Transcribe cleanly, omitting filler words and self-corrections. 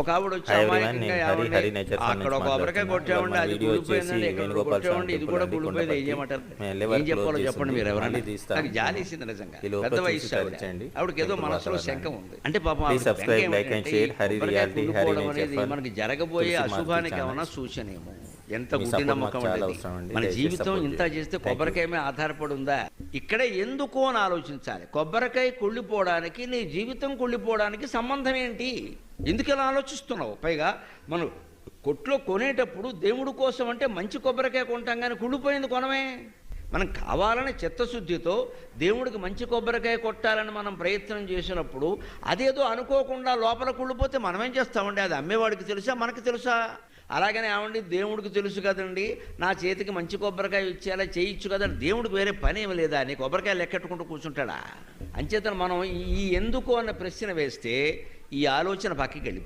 ఒక ఆవిడ వచ్చి హాయ్ ఎవ్రీవన్, అమాయకంగా నేను హరి ఏమండి హరి నేచర్ ఫార్మ్ అక్కడ నుంచి ఒక కొబ్బరికాయ మాట్లాడుతున్నా. ఇవాళ కొట్టామండి, మన అది వీడియో వచ్చేసి కూలిపోయిందండి, ఎక్కడ వేణుగోపాల్ స్వామి కొట్టామండి, ఇది టెంపుల్ కూడా అండి, కూలిపోయింది, ఏం కొండపర్తి. చేయమంటారు? మేము ఏం లెవెల్ చెప్పాలో క్లోజ్ చెప్పండి చేసింది, మీరు ఎవరన్నా. మళ్ళీ తీస్తాం. నాకు జాలేసింది నిజంగా, ఈ లోపల పెద్ద చూసి వయసు ఆవిడ. తరచండి. ఆవిడకి ఏదో టెంపుల్ మనసులో వాతావరణాన్ని. శంక ఉంది. అంటే పాపం ప్లీజ్ ఆవిడ సబ్స్క్రైబ్, బెంగ లైక్ అండ్ ఏమిటంటే షేర్. ఈ హరి కొబ్బరికాయ రియాలిటీ, హరి కుళ్ళిపోవడం నేచర్ అనేది ఫార్మ్, మనకి జరగబోయే తులసి మారుతి అశుభానికి ఛానల్. ఏమన్నా సూచనేమో. ఎంత మీ గుడ్డి సపోర్ట్ నమ్మకం మాకు చాలా అండి అవసరం అండి. మన దయచేసి జీవితం సపోర్ట్ ఇంత చేయండి. చేస్తే థాంక్యూ. కొబ్బరికాయ మీద ఆధారపడి ఉందా? ఇక్కడే ఎందుకు అని ఆలోచించాలి. కొబ్బరికాయ కుళ్ళిపోవడానికి నీ జీవితం కుళ్ళిపోవడానికి సంబంధం ఏంటి? ఎందుకు ఇలా ఆలోచిస్తున్నావు? పైగా మనం కొట్లో కొనేటప్పుడు దేవుడి కోసం అంటే మంచి కొబ్బరికాయ కొంటాం, కానీ కుళ్ళిపోయింది కొనమే. మనం కావాలని చిత్తశుద్ధితో దేవుడికి మంచి కొబ్బరికాయ కొట్టాలని మనం ప్రయత్నం చేసినప్పుడు అదేదో అనుకోకుండా లోపల కుళ్ళిపోతే మనమేం చేస్తామండి? అది అమ్మేవాడికి తెలుసా, మనకి తెలుసా? అలాగనే ఏమండి, దేవుడికి తెలుసు కదండి, నా చేతికి మంచి కొబ్బరికాయ ఇచ్చేలా చేయొచ్చు కదండి. దేవుడికి వేరే పని ఏమి లేదా? నీ కొబ్బరికాయ లెక్కెట్టుకుంటూ కూర్చుంటాడా? అంచేతను మనం ఈ ఎందుకు అన్న ప్రశ్న వేస్తే ఈ ఆలోచన పక్కకి వెళ్ళి